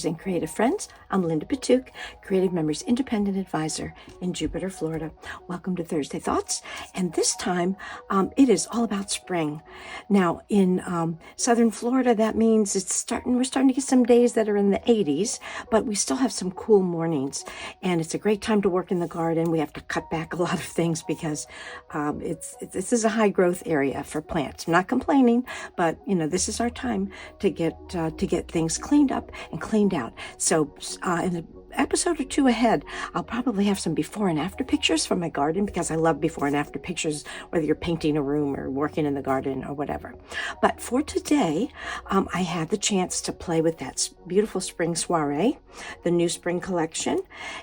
neighbors, and creative friends. I'm Linda Petuch, Creative Memories Independent Advisor in Jupiter, Florida. Welcome to Thursday Thoughts, and this time it is all about spring. Now, in southern Florida, that means we're starting to get some days that are in the 80s, but we still have some cool mornings, and it's a great time to work in the garden. We have to cut back a lot of things because this is a high growth area for plants. I'm not complaining, but this is our time to get things cleaned up and cleaned out. So in an episode or two ahead, I'll probably have some before and after pictures from my garden, because I love before and after pictures, whether you're painting a room or working in the garden or whatever. But for today, I had the chance to play with that beautiful spring soiree, the new spring collection.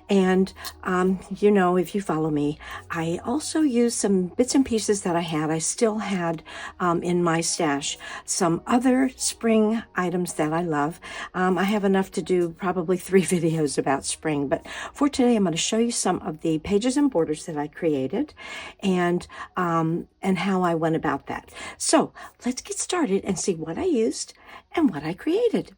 And if you follow me, I also used some bits and pieces that I had. I still had in my stash some other spring items that I love. I have enough to do probably 3 videos about spring, but for today I'm going to show you some of the pages and borders that I created and how I went about that. So let's get started and see what I used and what I created.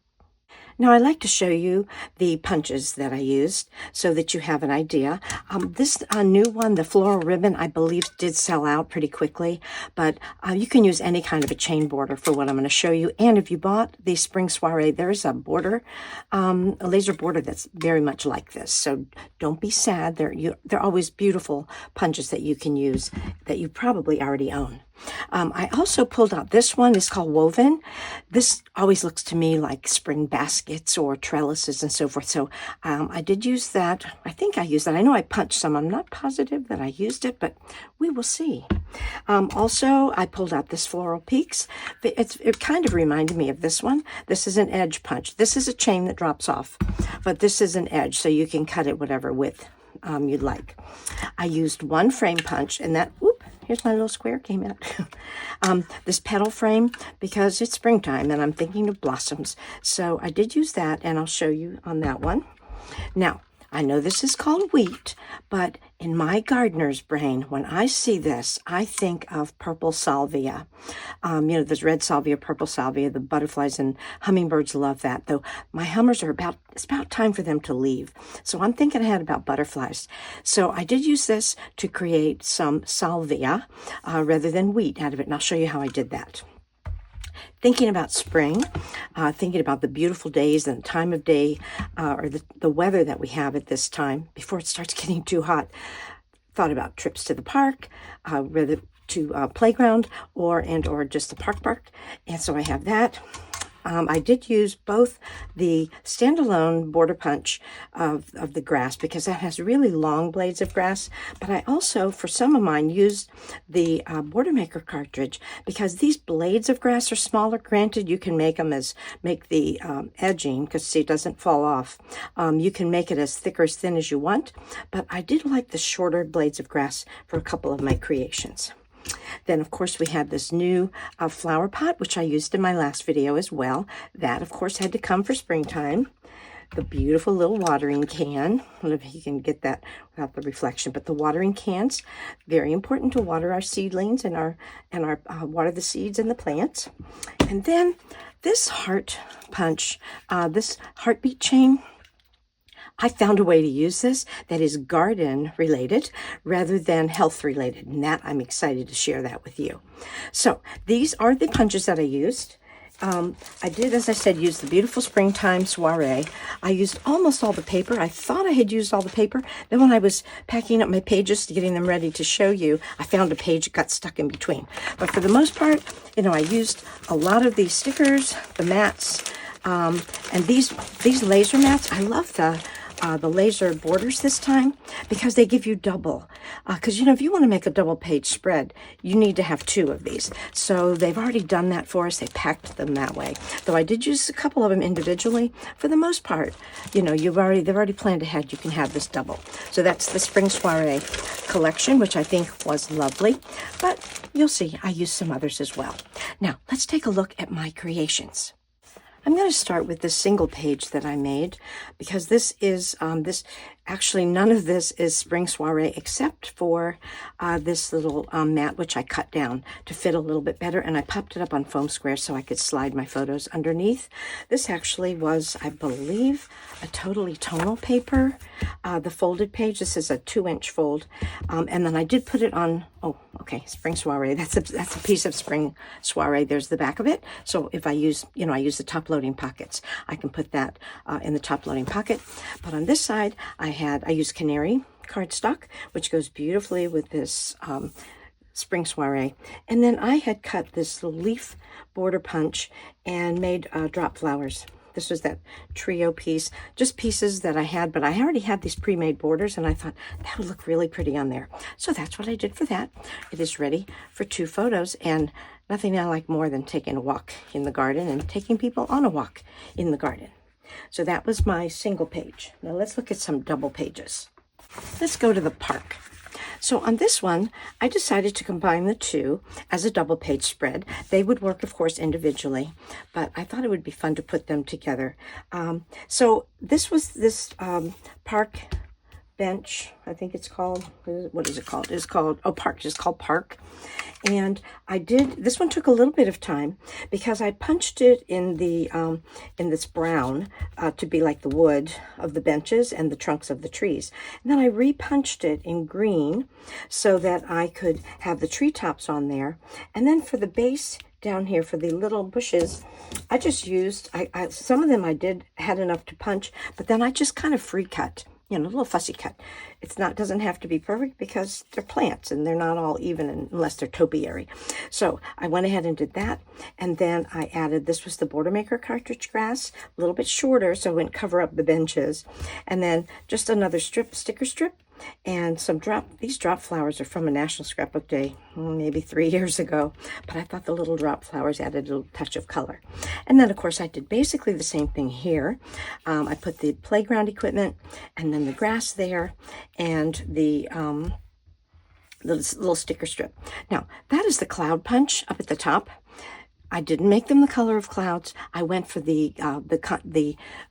Now, I like to show you the punches that I used so that you have an idea. This new one, the floral ribbon, I believe did sell out pretty quickly, but you can use any kind of a chain border for what I'm going to show you. And if you bought the Spring Soiree, there's a border, a laser border that's very much like this. So don't be sad. They're always beautiful punches that you can use that you probably already own. I also pulled out this one. It's called Woven. This always looks to me like spring baskets or trellises and so forth. So I did use that. I think I used that. I know I punched some. I'm not positive that I used it, but we will see. Also, I pulled out this Floral Peaks. It kind of reminded me of this one. This is an edge punch. This is a chain that drops off, but this is an edge, so you can cut it whatever width you'd like. I used one frame punch, and that, here's my little square came out. This petal frame, because it's springtime and I'm thinking of blossoms. So I did use that, and I'll show you on that one. Now, I know this is called wheat, but in my gardener's brain, when I see this, I think of purple salvia. There's red salvia, purple salvia. The butterflies and hummingbirds love that, though my hummers it's about time for them to leave. So I'm thinking ahead about butterflies. So I did use this to create some salvia rather than wheat out of it, and I'll show you how I did that. Thinking about spring, thinking about the beautiful days and the time of day, or the weather that we have at this time before it starts getting too hot. Thought about trips to the park, whether to playground or just the park. And so I have that. I did use both the standalone border punch of the grass, because that has really long blades of grass, but I also, for some of mine, used the border maker cartridge, because these blades of grass are smaller. Granted, you can make the edging, because see, it doesn't fall off. You can make it as thick or as thin as you want, but I did like the shorter blades of grass for a couple of my creations. Then, of course, we had this new flower pot, which I used in my last video as well. That, of course, had to come for springtime. The beautiful little watering can. I don't know if you can get that without the reflection, but the watering cans, very important to water our seedlings and water the seeds and the plants. And then this heart punch, this heartbeat chain. I found a way to use this that is garden related rather than health related, and that I'm excited to share that with you. So these are the punches that I used. I did, as I said, use the beautiful Springtime Soiree. I used almost all the paper. I thought I had used all the paper. Then when I was packing up my pages, getting them ready to show you, I found a page that got stuck in between. But for the most part, I used a lot of these stickers, the mats, and these laser mats. I love the laser borders this time, because they give you double. Because, if you want to make a double page spread, you need to have 2 of these. So they've already done that for us. They packed them that way. Though I did use a couple of them individually. For the most part, they've already planned ahead. You can have this double. So that's the Spring Soiree collection, which I think was lovely. But you'll see, I used some others as well. Now, let's take a look at my creations. I'm going to start with this single page that I made, because this is Actually, none of this is Spring Soiree except for this little mat, which I cut down to fit a little bit better, and I popped it up on foam squares so I could slide my photos underneath. This actually was, I believe, a totally tonal paper, the folded page. This is a 2-inch fold, and then I did put it on, oh, okay, Spring Soiree. That's a piece of Spring Soiree. There's the back of it. So if I use, I use the top loading pockets, I can put that in the top loading pocket. But on this side, I used canary cardstock, which goes beautifully with this Spring Soiree. And then I had cut this little leaf border punch and made drop flowers. This was that trio piece, just pieces that I had, but I already had these pre-made borders, and I thought that would look really pretty on there. So that's what I did for that. It is ready for 2 photos, and nothing I like more than taking a walk in the garden and taking people on a walk in the garden. So that was my single page. Now let's look at some double pages. Let's go to the park. So on this one, I decided to combine the 2 as a double page spread. They would work, of course, individually, but I thought it would be fun to put them together. So this was this park bench, I think it's called. What is it called? It's called, oh, park. It's called Park. And this one took a little bit of time because I punched it in this brown to be like the wood of the benches and the trunks of the trees. And then I repunched it in green so that I could have the treetops on there. And then for the base down here, for the little bushes, I just used, some of them had enough to punch, but then I just kind of free cut. A little fussy cut. Doesn't have to be perfect because they're plants and they're not all even unless they're topiary. So I went ahead and did that. And then I added, this was the Border Maker cartridge grass, a little bit shorter so it wouldn't cover up the benches. And then just another sticker strip. And these drop flowers are from a National Scrapbook Day, maybe 3 years ago, but I thought the little drop flowers added a little touch of color. And then, of course, I did basically the same thing here. I put the playground equipment and then the grass there and the little sticker strip. Now, that is the cloud punch up at the top. I didn't make them the color of clouds. I went for the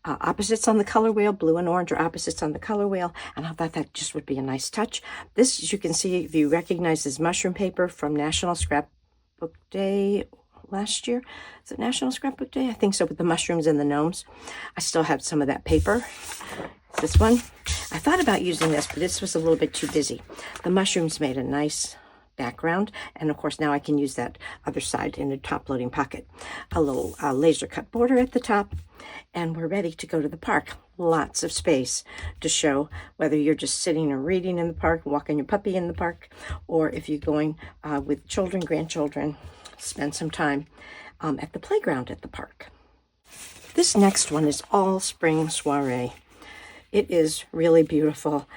opposites on the color wheel. Blue and orange are opposites on the color wheel, and I thought that just would be a nice touch. This, as you can see, if you recognize this mushroom paper from National Scrapbook Day last year. Is it National Scrapbook Day? I think so, with the mushrooms and the gnomes. I still have some of that paper. This one. I thought about using this, but this was a little bit too busy. The mushrooms made a nice background, and of course now I can use that other side in the top loading pocket. A little laser cut border at the top, and we're ready to go to the park. Lots of space to show whether you're just sitting or reading in the park, walking your puppy in the park, or if you're going with children, grandchildren, spend some time at the playground at the park. This next one is all Spring Soiree. It is really beautiful.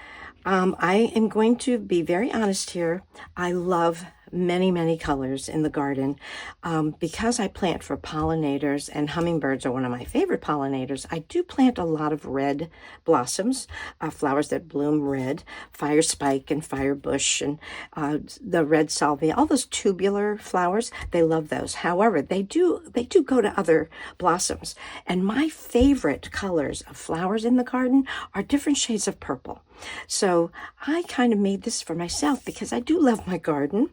I am going to be very honest here. I love many, many colors in the garden. Because I plant for pollinators, and hummingbirds are one of my favorite pollinators, I do plant a lot of red blossoms, flowers that bloom red, fire spike and fire bush, and the red salvia, all those tubular flowers, they love those. However, they do go to other blossoms. And my favorite colors of flowers in the garden are different shades of purple. So I kind of made this for myself because I do love my garden.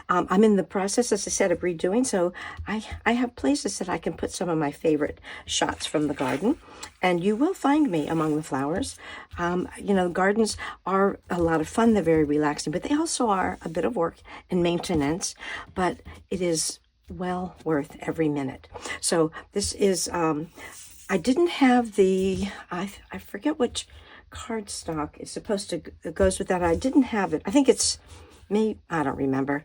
I'm in the process, as I said, of redoing, so I have places that I can put some of my favorite shots from the garden, and you will find me among the flowers. Gardens are a lot of fun. They're very relaxing, but they also are a bit of work and maintenance, but it is well worth every minute. So this is, I didn't have I forget which cardstock is supposed to goes with that. I didn't have it. I think it's I don't remember.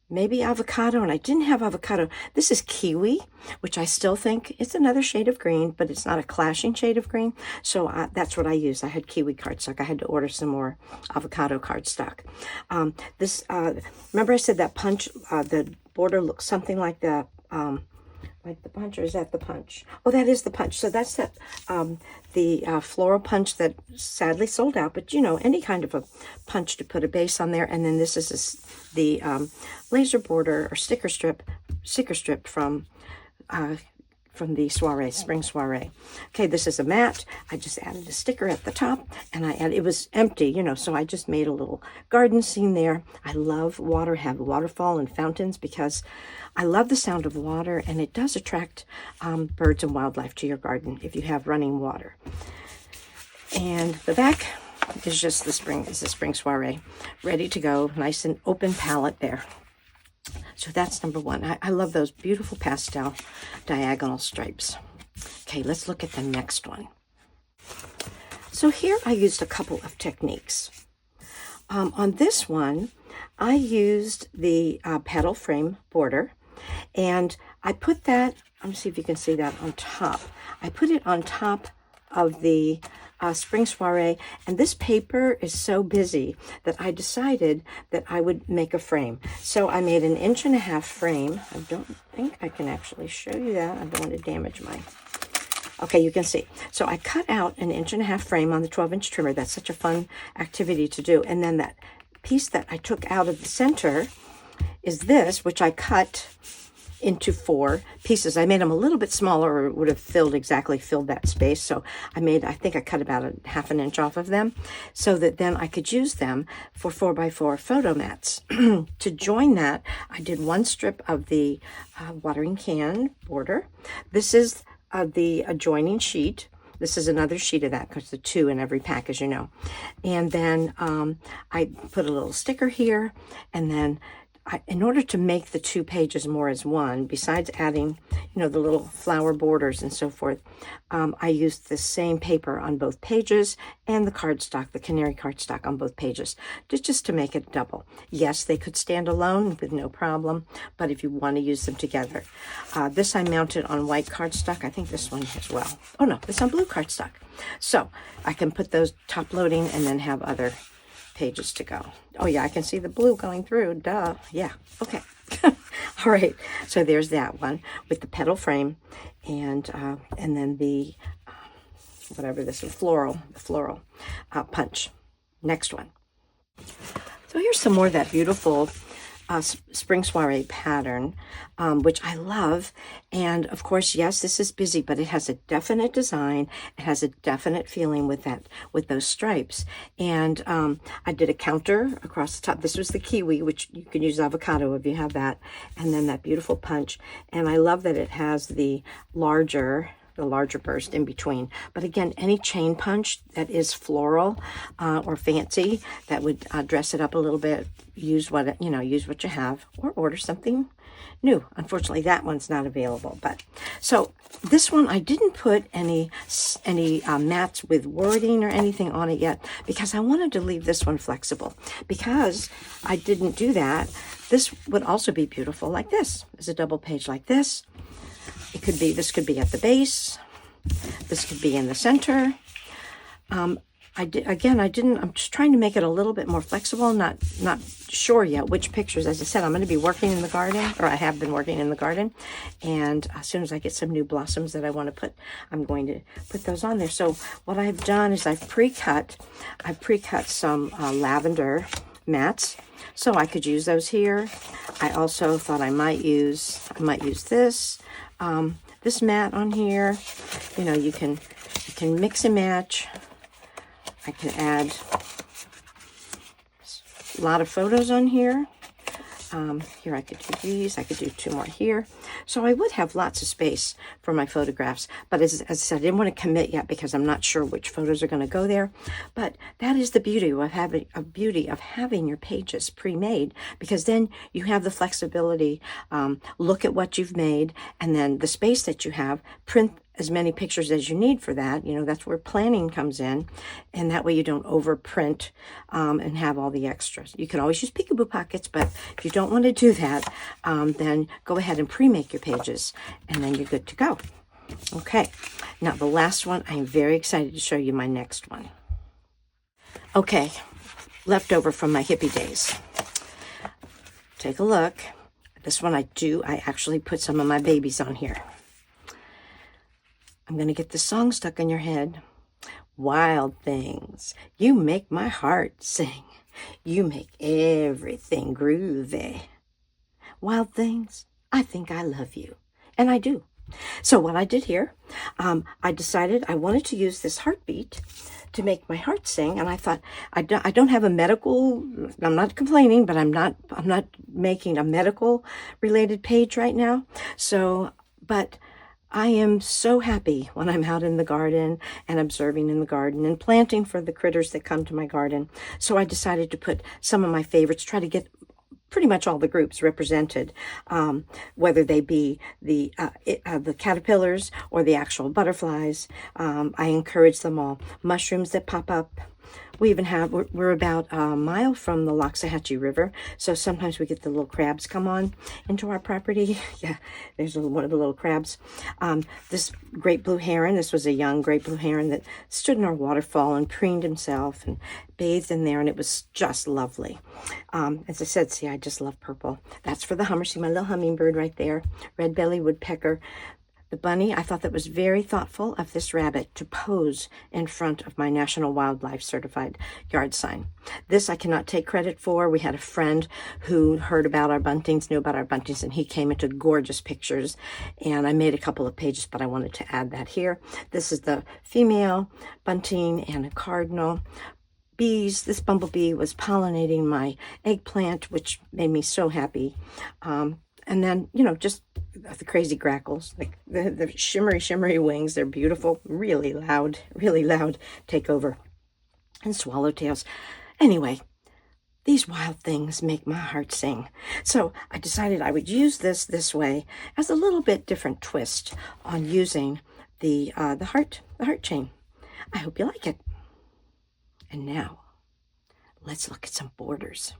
Maybe avocado, and I didn't have avocado. This is kiwi, which I still think it's another shade of green, but it's not a clashing shade of green. So that's what I used. I had kiwi cardstock. I had to order some more avocado cardstock. Remember I said that punch, the border looks something like the punch, or is that the punch? Oh, that is the punch. So that's the floral punch that sadly sold out, but any kind of a punch to put a base on there. And then this is the laser border or sticker strip from from the Soiree, Spring Soiree. Okay, this is a mat. I just added a sticker at the top, and it was empty, you know, so I just made a little garden scene there. I love water, have waterfall and fountains, because I love the sound of water, and it does attract birds and wildlife to your garden if you have running water. And the back is just the spring Soiree, ready to go, nice and open palette there. So that's number one. I love those beautiful pastel diagonal stripes. Okay, let's look at the next one. So here I used a couple of techniques. On this one, I used the petal frame border, and I put that, let me see if you can see that, on top. I put it on top of the Spring Soiree, and this paper is so busy that I decided that I would make a frame. So I made an 1.5 inch frame. I don't think I can actually show you that. I don't want to damage my... Okay, you can see. So I cut out an 1.5 inch frame on the 12-inch trimmer. That's such a fun activity to do. And then that piece that I took out of the center is this, which I cut into 4 pieces. I made them a little bit smaller, or it would have filled that space. So I think I cut about 1/2 inch off of them, so that then I could use them for 4x4 photo mats. To join that, I did 1 strip of the watering can border. This is the adjoining sheet. This is another sheet of that, because the 2 in every pack, as you know. And then I put a little sticker here, and then in order to make the 2 pages more as one, besides adding, you know, the little flower borders and so forth, I used the same paper on both pages and the cardstock, the canary cardstock on both pages, just to make it double. Yes, they could stand alone with no problem, but if you want to use them together. This I mounted on white cardstock. I think this one as well. Oh no, it's on blue cardstock. So I can put those top loading and then have other pages to go. Oh yeah, I can see the blue going through. Duh. Yeah. Okay. All right. So there's that one with the petal frame, and then the whatever this is, floral punch. Next one. So here's some more of that beautiful Spring Soiree pattern, which I love. And of course, yes, this is busy, but it has a definite design. It has a definite feeling with those stripes. And I did a counter across the top. This was the kiwi, which you can use avocado if you have that. And then that beautiful punch. And I love that it has the larger burst in between. But again, any chain punch that is floral or fancy, that would dress it up a little bit, use what you have, or order something new. Unfortunately, that one's not available. But so this one, I didn't put any mats with wording or anything on it yet, because I wanted to leave this one flexible. Because I didn't do that, this would also be beautiful like this. There's a double page like this. This could be at the base. This could be in the center. I'm just trying to make it a little bit more flexible. Not sure yet which pictures. As I said, I'm going to be working in the garden, or I have been working in the garden. And as soon as I get some new blossoms that I want to put, I'm going to put those on there. So what I've done is I've pre-cut some lavender mats, so I could use those here. I also thought I might use this. This mat on here, you know, you can mix and match. I can add a lot of photos on here. Here I could do these. I could do 2 more here. So I would have lots of space for my photographs. But as I said, I didn't want to commit yet, because I'm not sure which photos are going to go there. But that is the beauty of having your pages pre-made, because then you have the flexibility. Look at what you've made, and then the space that you have, print as many pictures as you need for that. You know, that's where planning comes in, and that way you don't overprint and have all the extras. You can always use peekaboo pockets, but if you don't want to do that, then go ahead and pre-make your pages, and then you're good to go. Okay, now the last one, I'm very excited to show you my next one. Okay, leftover from my hippie days. Take a look. This one I actually put some of my babies on here. I'm going to get the song stuck in your head. Wild things, you make my heart sing. You make everything groovy. Wild things, I think I love you. And I do. So what I did here, I decided I wanted to use this heartbeat to make my heart sing, and I thought I don't have a medical. I'm not complaining, but I'm not making a medical related page right now. So, but I am so happy when I'm out in the garden and observing in the garden and planting for the critters that come to my garden. So I decided to put some of my favorites, try to get pretty much all the groups represented, whether they be the caterpillars or the actual butterflies. I encourage them all. Mushrooms that pop up. We even have, we're about a mile from the Loxahatchee River, so sometimes we get the little crabs come on into our property. Yeah, there's one of the little crabs. This great blue heron, this was a young great blue heron that stood in our waterfall and preened himself and bathed in there, and it was just lovely. As I said, see, I just love purple. That's for the hummer. See my little hummingbird right there, red-bellied woodpecker. The bunny, I thought that was very thoughtful of this rabbit to pose in front of my National Wildlife Certified yard sign. This I cannot take credit for. We had a friend who heard about our buntings, knew about our buntings, and he came into gorgeous pictures. And I made a couple of pages, but I wanted to add that here. This is the female bunting and a cardinal. Bees, this bumblebee was pollinating my eggplant, which made me so happy. And then, you know, just the crazy grackles, like the shimmery wings. They're beautiful, really loud take over. And swallowtails. Anyway, these wild things make my heart sing. So I decided I would use this way as a little bit different twist on using the heart chain. I hope you like it. And now, let's look at some borders.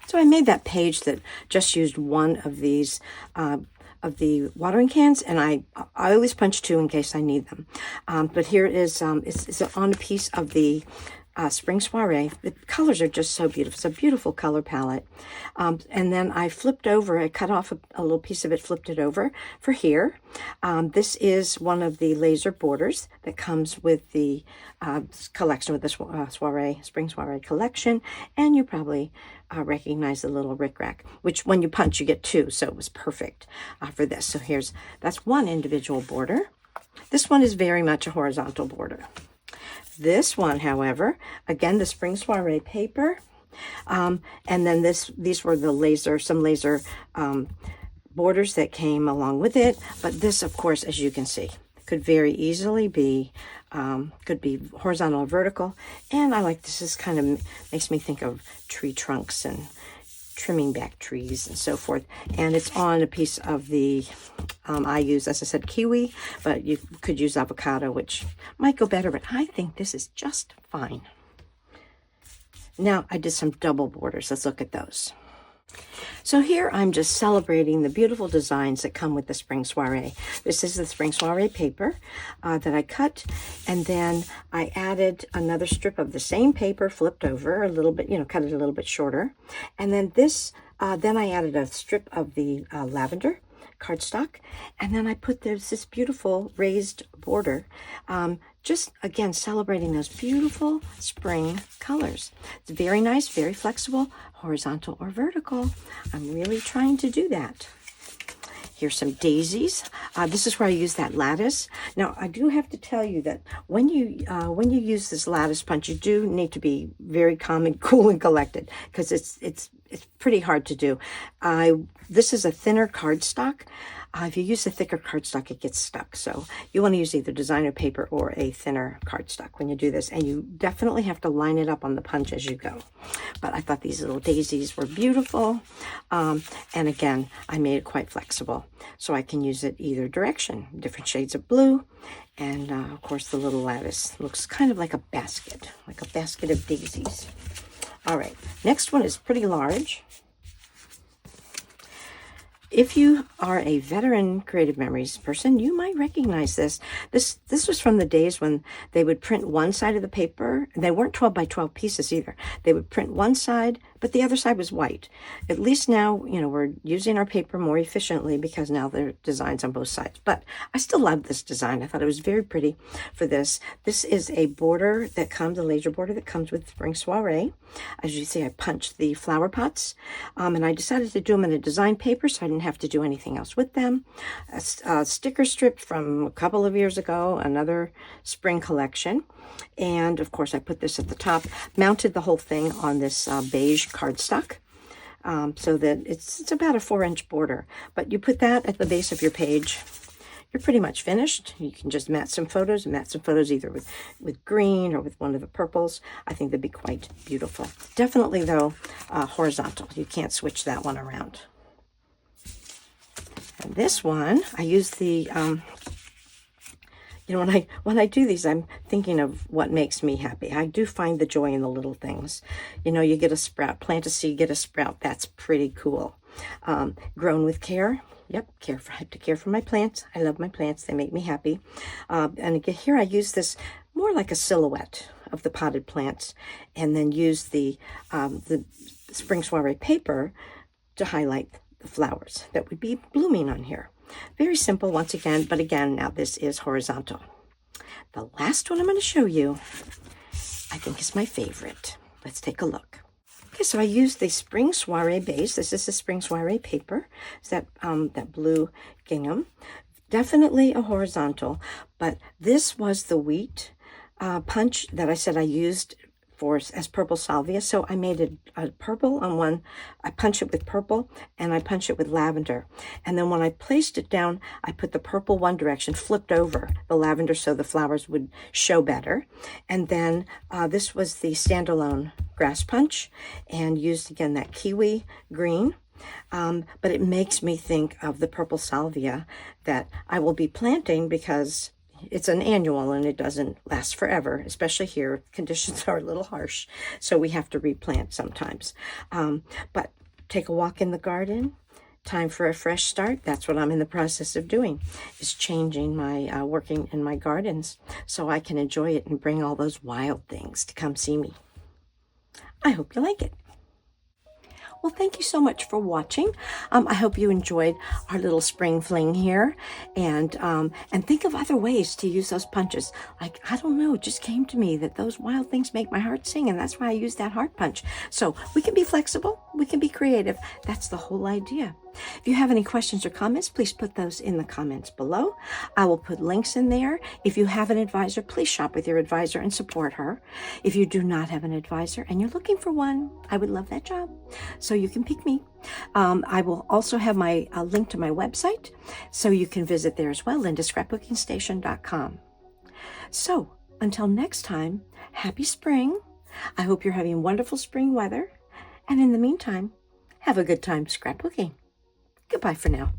So I made that page that just used one of these of the watering cans, and I always punch two in case I need them. But here it is. It's on a piece of the Spring Soiree. The colors are just so beautiful. It's a beautiful color palette. And then I flipped over. I cut off a little piece of it, flipped it over for here. This is one of the laser borders that comes with the collection, with the Spring Soiree collection. And you probably recognize the little rickrack, which when you punch, you get two. So it was perfect for this. So that's one individual border. This one is very much a horizontal border. This one, however, again, the Spring Soiree paper. And then these were some laser borders that came along with it. But this, of course, as you can see, could very easily be, could be horizontal or vertical. And I like this. Is kind of makes me think of tree trunks and trimming back trees and so forth. And it's on a piece of the, I use, as I said, kiwi, but you could use avocado, which might go better, but I think this is just fine. Now I did some double borders. Let's look at those. So here I'm just celebrating the beautiful designs that come with the Spring Soiree. This is the Spring Soiree paper that I cut, and then I added another strip of the same paper, flipped over a little bit, cut it a little bit shorter. And then then I added a strip of the lavender cardstock, and then I put this beautiful raised border, just again celebrating those beautiful spring colors. It's very nice, very flexible, horizontal or vertical. I'm really trying to do that. Here's some daisies. This is where I use that lattice. Now I do have to tell you that when you use this lattice punch, you do need to be very calm and cool and collected, because it's pretty hard to do. This is a thinner cardstock. If you use a thicker cardstock, it gets stuck. So you want to use either designer paper or a thinner cardstock when you do this. And you definitely have to line it up on the punch as you go. But I thought these little daisies were beautiful. And again, I made it quite flexible. So I can use it either direction, different shades of blue. And of course, the little lattice looks kind of like a basket of daisies. All right, next one is pretty large. If you are a veteran Creative Memories person, you might recognize this. This was from the days when they would print one side of the paper. They weren't 12 by 12 pieces either. They would print one side, but the other side was white. At least now, you know, we're using our paper more efficiently because now there are designs on both sides. But I still love this design. I thought it was very pretty for this. This is a border that comes, a laser border that comes with Spring Soiree. As you see, I punched the flower pots, and I decided to do them in a design paper so I didn't have to do anything else with them. A sticker strip from a couple of years ago, another spring collection. And of course, I put this at the top, mounted the whole thing on this beige cardstock, so that it's about a 4-inch border. But you put that at the base of your page, you're pretty much finished. You can just match some photos either with green or with one of the purples. I think they'd be quite beautiful. Definitely, though, horizontal. You can't switch that one around. And this one, I use the... you know, when I do these, I'm thinking of what makes me happy. I do find the joy in the little things. You know, you get a sprout, plant a seed, get a sprout. That's pretty cool. Grown with care. Yep, I have to care for my plants. I love my plants. They make me happy. And again, here I use this more like a silhouette of the potted plants, and then use the Spring Soiree paper to highlight the flowers that would be blooming on here. Very simple once again, but again, now this is horizontal. The last one I'm going to show you, I think is my favorite. Let's take a look. Okay, so I used the Spring Soiree base. This is the Spring Soiree paper. It's that blue gingham. Definitely a horizontal, but this was the wheat punch that I said I used as purple salvia. So I made a purple on one. I punch it with purple and I punch it with lavender. And then when I placed it down, I put the purple one direction, flipped over the lavender so the flowers would show better. And then this was the standalone grass punch, and used again that kiwi green. But it makes me think of the purple salvia that I will be planting, because it's an annual and it doesn't last forever, especially here. Conditions are a little harsh, so we have to replant sometimes. But take a walk in the garden, time for a fresh start. That's what I'm in the process of doing, is changing my working in my gardens so I can enjoy it and bring all those wild things to come see me. I hope you like it. Well, thank you so much for watching. I hope you enjoyed our little spring fling here, and think of other ways to use those punches. Like, I don't know, it just came to me that those wild things make my heart sing, and that's why I use that heart punch. So we can be flexible, we can be creative. That's the whole idea. If you have any questions or comments, please put those in the comments below. I will put links in there. If you have an advisor, please shop with your advisor and support her. If you do not have an advisor and you're looking for one, I would love that job. So you can pick me. I will also have my link to my website, so you can visit there as well, lindascrapbookingstation.com. So until next time, happy spring. I hope you're having wonderful spring weather. And in the meantime, have a good time scrapbooking. Goodbye for now.